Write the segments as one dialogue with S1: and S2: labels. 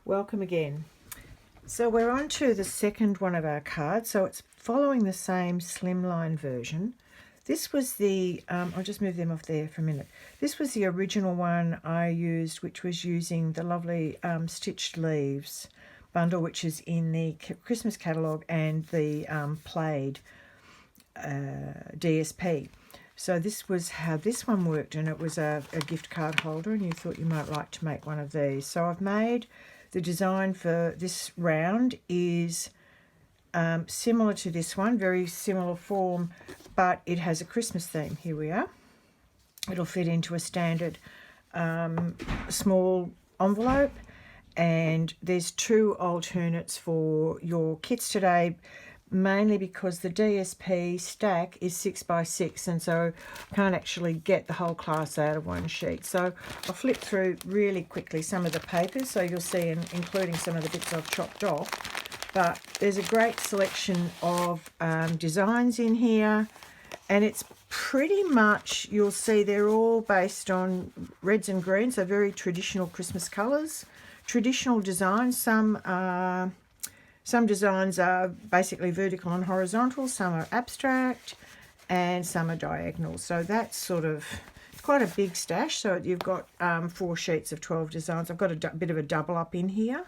S1: Welcome again. So we're on to the second one of our cards. So it's following the same Slimline version. This was the, I'll just move them off there for a minute. This was the original one I used, which was using the lovely Stitched Leaves bundle, which is in the Christmas catalogue, and the plaid DSP. So this was how this one worked, and it was a gift card holder, and you thought you might like to make one of these. So I've made the design for this round is similar to this one, very similar form, but it has a Christmas theme. Here we are. It'll fit into a standard small envelope, and there's two alternates for your kits today, mainly because the DSP stack is 6x6, and so I can't actually get the whole class out of one sheet. So I'll flip through really quickly some of the papers, so you'll see, including some of the bits I've chopped off. But there's a great selection of designs in here, and it's pretty much, you'll see they're all based on reds and greens, so very traditional Christmas colours, traditional designs. Some designs are basically vertical and horizontal, some are abstract, and some are diagonal. So that's sort of quite a big stash. So you've got 4 sheets of 12 designs. I've got a bit of a double up in here.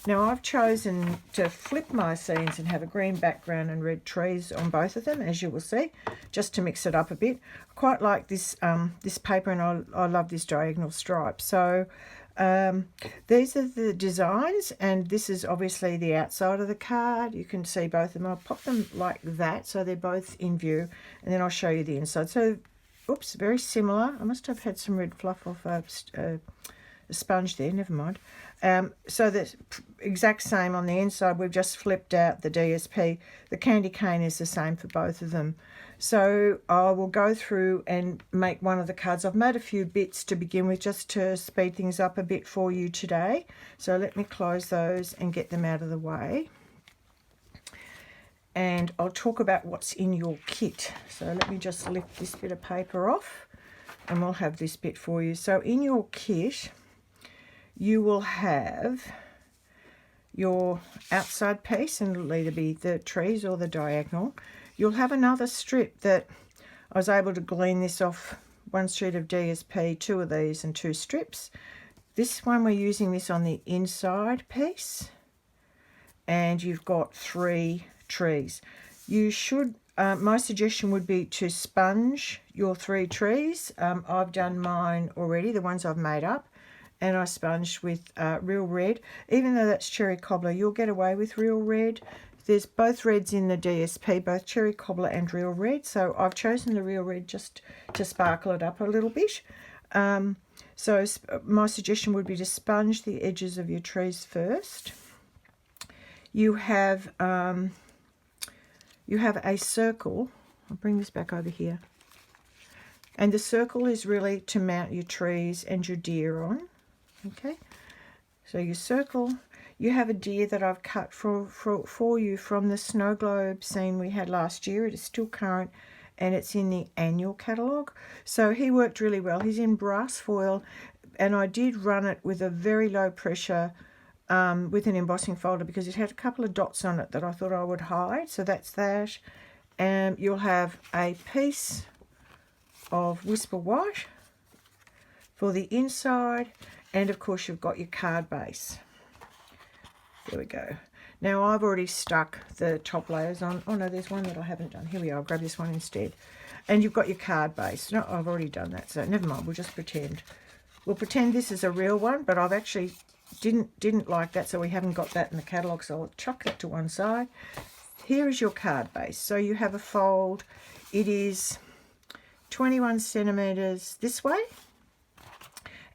S1: Now I've chosen to flip my scenes and have a green background and red trees on both of them, as you will see, just to mix it up a bit. I quite like this this paper, and I love this diagonal stripe. So these are the designs, and this is obviously the outside of the card. You can see both of them. I'll pop them like that so they're both in view, and then I'll show you the inside. So, oops, very similar. I must have had some red fluff off a sponge there, never mind. So the exact same on the inside. We've just flipped out the DSP. The candy cane is the same for both of them. So I will go through and make one of the cards. I've made a few bits to begin with, just to speed things up a bit for you today. So let me close those and get them out of the way. And I'll talk about what's in your kit. So let me just lift this bit of paper off, and we'll have this bit for you. So in your kit, you will have your outside piece, and it'll either be the trees or the diagonal. You'll have another strip that I was able to glean this off one sheet of DSP, 2 of these and 2 strips. This one, we're using this on the inside piece, and you've got 3 trees. You should, my suggestion would be to sponge your 3 trees. I've done mine already, the ones I've made up, and I sponged with real red. Even though that's cherry cobbler, you'll get away with real red. There's both reds in the DSP, both cherry cobbler and real red. So I've chosen the real red just to sparkle it up a little bit. So my suggestion would be to sponge the edges of your trees first. You have a circle. I'll bring this back over here. And the circle is really to mount your trees and your deer on. Okay, so your circle, you have a deer that I've cut for you from the snow globe scene we had last year. It is still current, and it's in the annual catalogue. So he worked really well. He's in brass foil, and I did run it with a very low pressure with an embossing folder, because it had a couple of dots on it that I thought I would hide. So that's that. And you'll have a piece of Whisper White for the inside, and of course you've got your card base. There we go. Now I've already stuck the top layers on. Oh no, there's one that I haven't done. Here we are. I'll grab this one instead. And you've got your card base. No, I've already done that, so never mind. We'll just pretend. We'll pretend this is a real one, but I've actually didn't like that, so we haven't got that in the catalogue, so I'll chuck that to one side. Here is your card base. So you have a fold. It is 21 centimetres this way,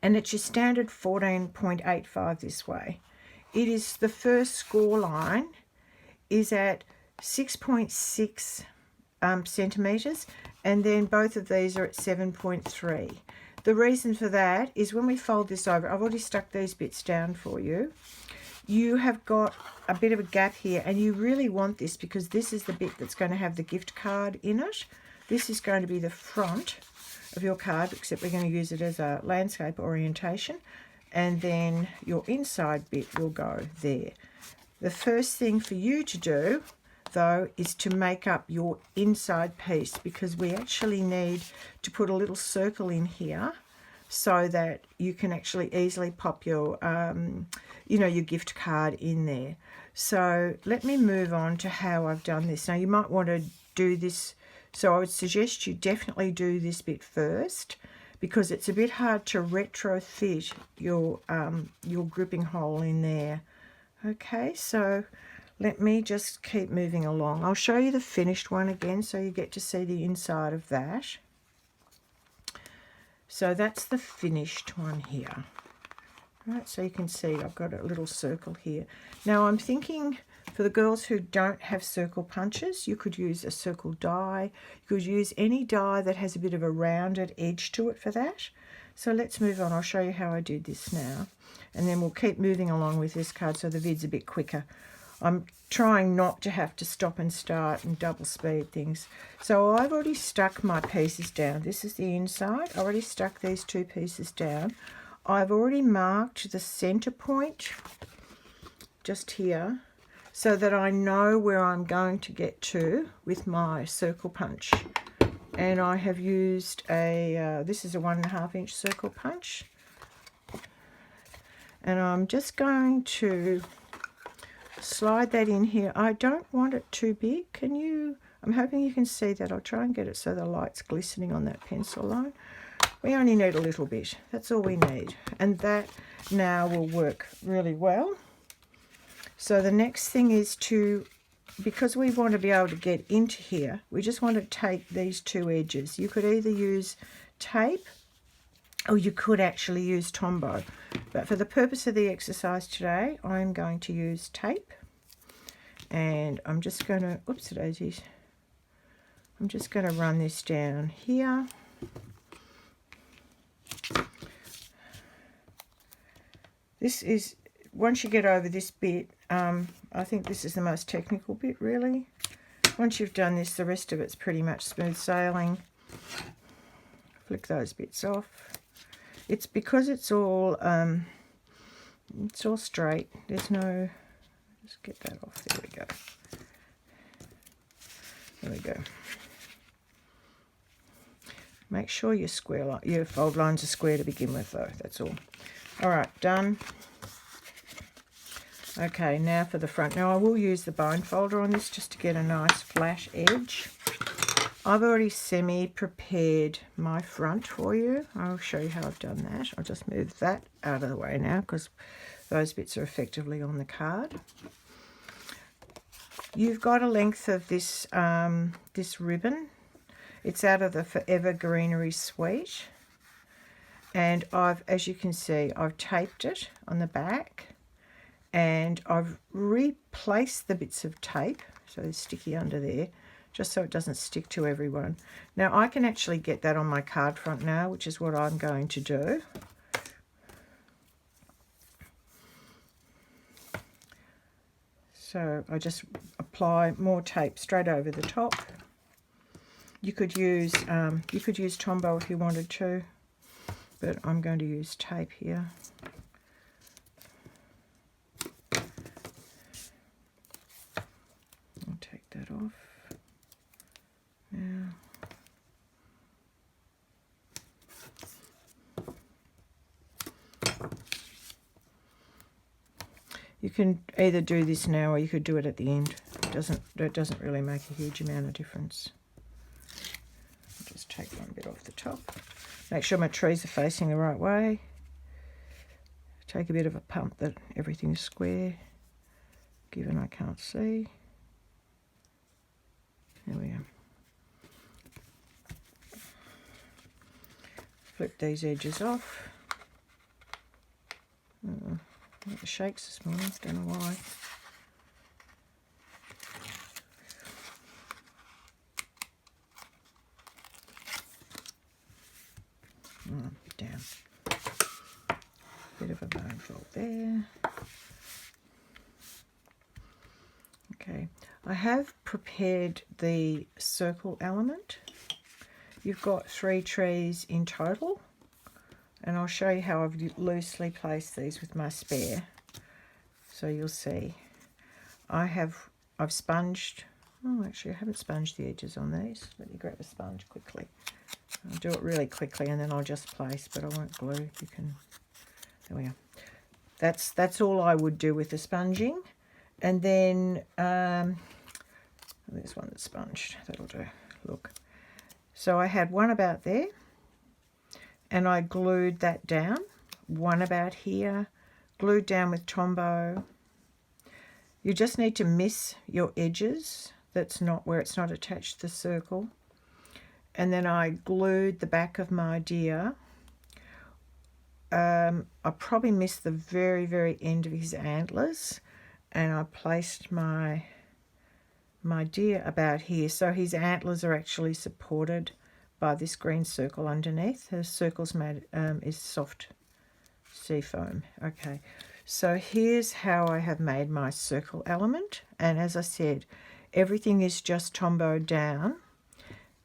S1: and it's your standard 14.85 this way. It is, the first score line is at 6.6 centimetres, and then both of these are at 7.3. The reason for that is when we fold this over, I've already stuck these bits down for you. You have got a bit of a gap here, and you really want this because this is the bit that's going to have the gift card in it. This is going to be the front of your card, except we're going to use it as a landscape orientation. and then your inside bit will go there. The first thing for you to do, though, is to make up your inside piece, because we actually need to put a little circle in here so that you can actually easily pop your, you know, your gift card in there. So let me move on to how I've done this. Now you might want to do this, so I would suggest you definitely do this bit first, because it's a bit hard to retrofit your gripping hole in there. Okay, so let me just keep moving along. I'll show you the finished one again so you get to see the inside of that. So that's the finished one here. Right, so you can see I've got a little circle here. Now I'm thinking for the girls who don't have circle punches, you could use a circle die. You could use any die that has a bit of a rounded edge to it for that. So let's move on. I'll show you how I did this now. And then we'll keep moving along with this card so the vid's a bit quicker. I'm trying not to have to stop and start and double speed things. So I've already stuck my pieces down. This is the inside. I already stuck these two pieces down. I've already marked the center point just here so that I know where I'm going to get to with my circle punch. And I have used a, this is a 1.5 inch circle punch. And I'm just going to slide that in here. I don't want it too big. Can you, I'm hoping you can see that. I'll try and get it so the light's glistening on that pencil line. We only need a little bit. That's all we need. And that now will work really well. So the next thing is to, because we want to be able to get into here, we just want to take these two edges. You could either use tape or you could actually use Tombow. But for the purpose of the exercise today, I'm going to use tape. And I'm just going to, oops daisies, I'm just going to run this down here. This is, once you get over this bit, I think this is the most technical bit really. Once you've done this, the rest of it's pretty much smooth sailing. Flick those bits off. It's because it's all straight. There's no, just get that off. There we go. There we go. Make sure your square line, your fold lines are square to begin with though. That's all. All right, done. Okay, now for the front. Now I will use the bone folder on this just to get a nice flash edge. I've already semi-prepared my front for you. I'll show you how I've done that. I'll just move that out of the way now because those bits are effectively on the card. You've got a length of this, this ribbon. It's out of the Forever Greenery Suite. And I've, as you can see, I've taped it on the back. And I've replaced the bits of tape, so they're sticky under there, just so it doesn't stick to everyone. Now I can actually get that on my card front now, which is what I'm going to do. So I just apply more tape straight over the top. You could use Tombow if you wanted to, but I'm going to use tape here. That off now. You can either do this now or you could do it at the end. It doesn't really make a huge amount of difference. I'll just take one bit off the top. Make sure my trees are facing the right way. Take a bit of a pump that everything's square, given I can't see. There we go. Flip these edges off. Got the shakes this morning, don't know why. Down. Bit of a bone fold there. Okay. I have prepared the circle element. You've got 3 trees in total. And I'll show you how I've loosely placed these with my spare. So you'll see. I've sponged. Oh, actually, I haven't sponged the edges on these. Let me grab a sponge quickly. I'll do it really quickly and then I'll just place, but I won't glue. You can. There we are. That's all I would do with the sponging. And then there's one that's sponged. That'll do. Look. So I had one about there, and I glued that down. One about here, glued down with Tombow. You just need to miss your edges. That's not where it's not attached to the circle. And then I glued the back of my deer. I probably missed the very, very end of his antlers, and I placed my deer about here. So his antlers are actually supported by this green circle underneath. The circle's made is soft sea foam. Okay, so here's how I have made my circle element, and as I said, everything is just Tombow down,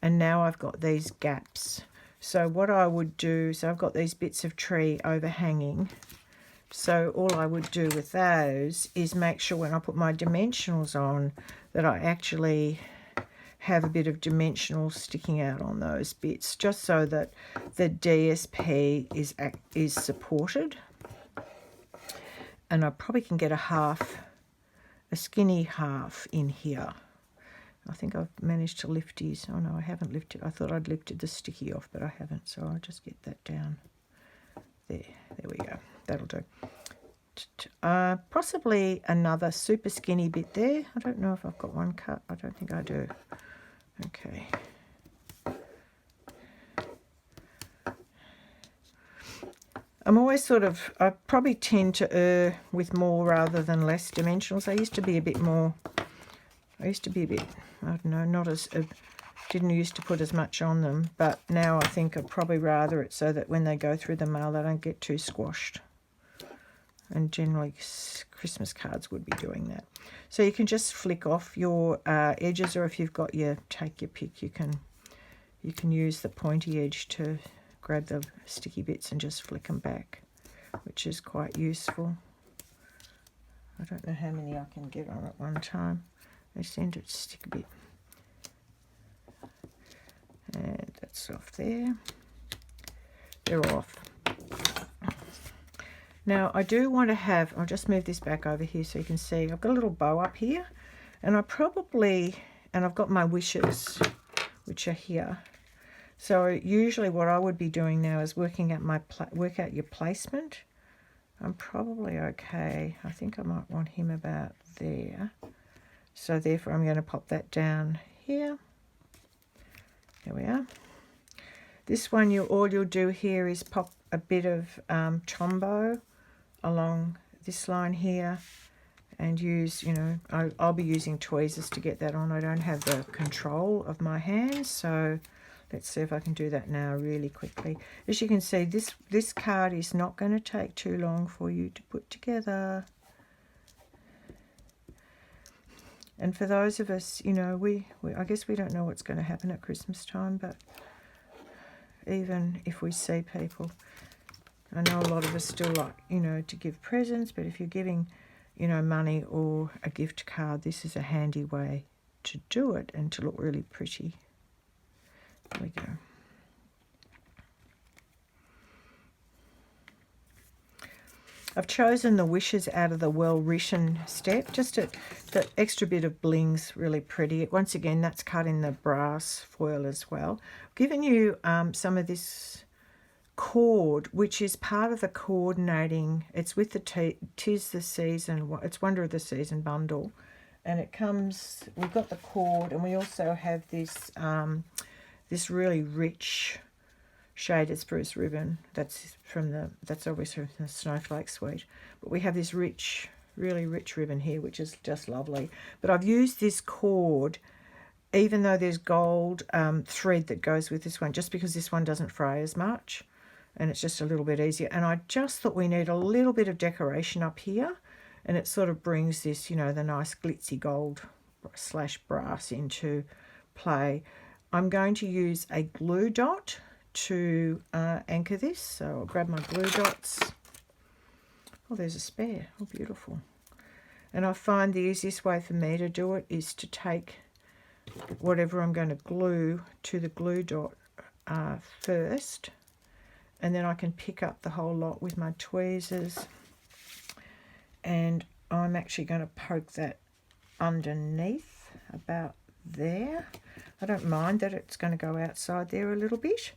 S1: and now I've got these gaps. So what I would do, so I've got these bits of tree overhanging, so all I would do with those is make sure when I put my dimensionals on that I actually have a bit of dimensional sticking out on those bits, just so that the DSP is supported. And I probably can get a skinny half in here. I think I've managed to lift his. Oh no, I haven't lifted. I thought I'd lifted the sticky off, but I haven't. So I'll just get that down there. There we go. That'll do. Possibly another super skinny bit there. I don't know if I've got one cut. I don't think I do. Okay. I'm always sort of, I probably tend to err with more rather than less dimensionals. I used to be a bit, I don't know, not as, didn't used to put as much on them, but now I think I'd probably rather it so that when they go through the mail they don't get too squashed. And generally Christmas cards would be doing that. So you can just flick off your edges, or if you've got take your pick, you can use the pointy edge to grab the sticky bits and just flick them back, which is quite useful. I don't know how many I can get on at one time. They seem to stick a bit. And that's off there. They're off. Now I do want to have, I'll just move this back over here so you can see, I've got a little bow up here, and I've got my wishes, which are here. So usually what I would be doing now is work out your placement. I'm probably okay. I think I might want him about there. So therefore I'm going to pop that down here. There we are. This one, all you'll do here is pop a bit of Tombow along this line here, and use, I'll be using tweezers to get that on. I don't have the control of my hands, so let's see if I can do that now really quickly. As you can see, this card is not going to take too long for you to put together. And for those of us, I guess we don't know what's going to happen at Christmas time, but even if we see people, I know a lot of us still like, to give presents, but if you're giving, money or a gift card, this is a handy way to do it and to look really pretty. There we go. I've chosen the wishes out of the well-written step, just the extra bit of bling's really pretty. Once again, that's cut in the brass foil as well. I've given you some of this cord, which is part of the coordinating. It's with the Tis the Season, it's Wonder of the Season bundle, and it comes, we've got the cord, and we also have this this really rich shaded spruce ribbon. That's obviously from the Snowflake Suite, but we have this really rich ribbon here, which is just lovely. But I've used this cord, even though there's gold thread that goes with this one, just because this one doesn't fray as much, and it's just a little bit easier. And I just thought we need a little bit of decoration up here, and it sort of brings this, the nice glitzy gold / brass into play. I'm going to use a glue dot to anchor this. So I'll grab my glue dots. Oh, there's a spare. Oh, beautiful. And I find the easiest way for me to do it is to take whatever I'm going to glue to the glue dot first, and then I can pick up the whole lot with my tweezers, and I'm actually going to poke that underneath about there. I don't mind that it's going to go outside there a little bit.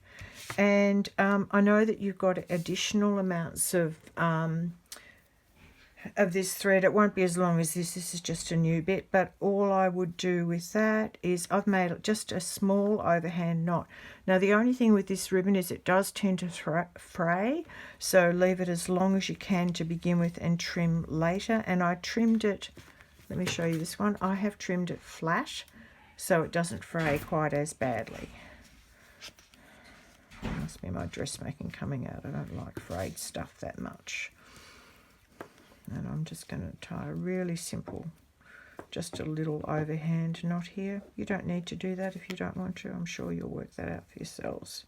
S1: And I know that you've got additional amounts of this thread. It won't be as long as this. This is just a new bit, but all I would do with that is I've made just a small overhand knot. Now the only thing with this ribbon is it does tend to fray, so leave it as long as you can to begin with and trim later. And I trimmed it, let me show you this one. I have trimmed it flat so it doesn't fray quite as badly. It must be my dressmaking coming out. I don't like frayed stuff that much. And I'm just going to tie a really simple, just a little overhand knot here. You don't need to do that if you don't want to. I'm sure you'll work that out for yourselves,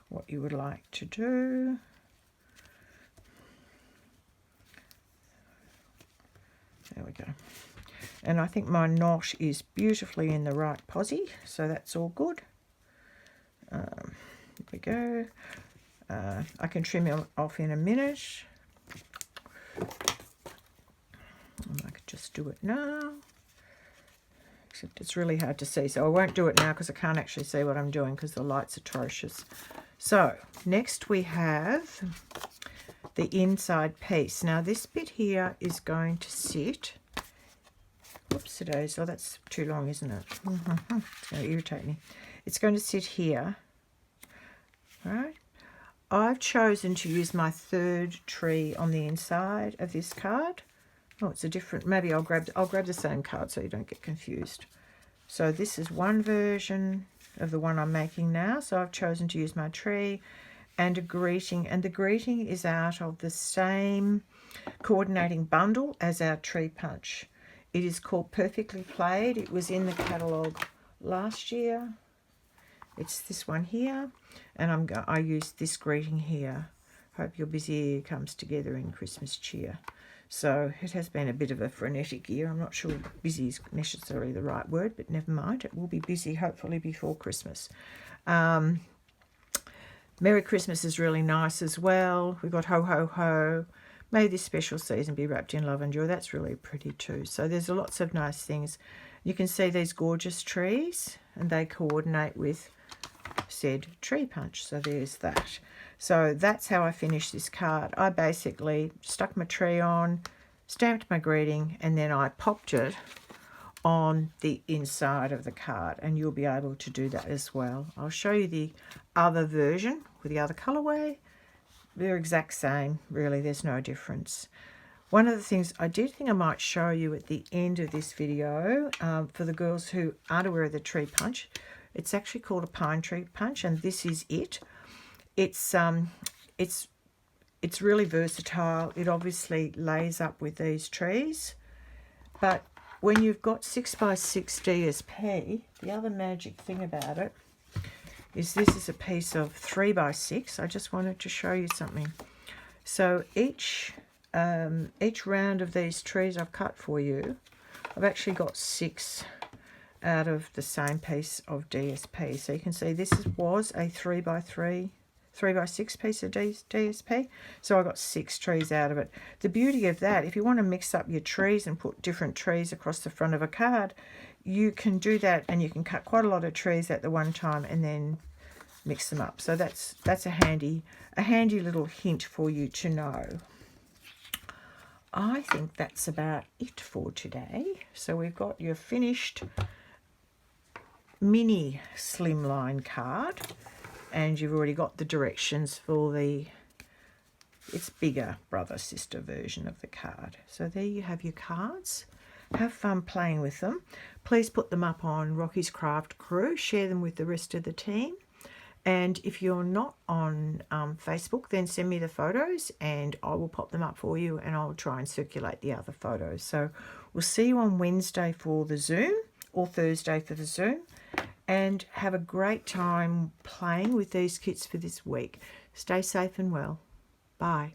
S1: what you would like to do. There we go. And I think my knot is beautifully in the right posse, so that's all good. Here we go. I can trim it off in a minute. I could just do it now, except it's really hard to see, so I won't do it now because I can't actually see what I'm doing because the light's atrocious. So next we have the inside piece. Now this bit here is going to sit, whoops it is, oh that's too long, isn't it? It's going to irritate me. It's going to sit here. All right, I've chosen to use my third tree on the inside of this card. Oh, it's a different, maybe I'll grab the same card so you don't get confused. So this is one version of the one I'm making now. So I've chosen to use my tree and a greeting. And the greeting is out of the same coordinating bundle as our tree punch. It is called Perfectly Played. It was in the catalogue last year. It's this one here. And I used this greeting here. Hope your busy year comes together in Christmas cheer. So it has been a bit of a frenetic year. I'm not sure busy is necessarily the right word, but never mind. It will be busy hopefully before Christmas. Merry Christmas is really nice as well. We've got Ho Ho Ho. May this special season be wrapped in love and joy. That's really pretty too. So there's lots of nice things. You can see these gorgeous trees and they coordinate with said tree punch. So there's that. So that's how I finished this card. I basically stuck my tree on, stamped my greeting, and then I popped it on the inside of the card, and you'll be able to do that as well. I'll show you the other version with the other colorway. They're exact same, really, there's no difference. One of the things I did think I might show you at the end of this video, for the girls who aren't aware of the tree punch, it's actually called a pine tree punch, and this is it. It's really versatile. It obviously lays up with these trees, but when you've got 6x6 DSP, the other magic thing about it is this is a piece of 3x6. I just wanted to show you something. So each round of these trees I've cut for you, I've actually got 6 out of the same piece of DSP. So you can see this was a 3x6 piece of DSP, so I got 6 trees out of it. The beauty of that, if you want to mix up your trees and put different trees across the front of a card, you can do that, and you can cut quite a lot of trees at the one time and then mix them up. So that's a handy little hint for you to know. I think that's about it for today. So we've got your finished mini slimline card. And you've already got the directions for its bigger brother-sister version of the card. So there you have your cards. Have fun playing with them. Please put them up on Rocky's Craft Crew. Share them with the rest of the team. And if you're not on Facebook, then send me the photos and I will pop them up for you, and I'll try and circulate the other photos. So we'll see you on Wednesday for the Zoom, or Thursday for the Zoom. and have a great time playing with these kits for this week. Stay safe and well. Bye.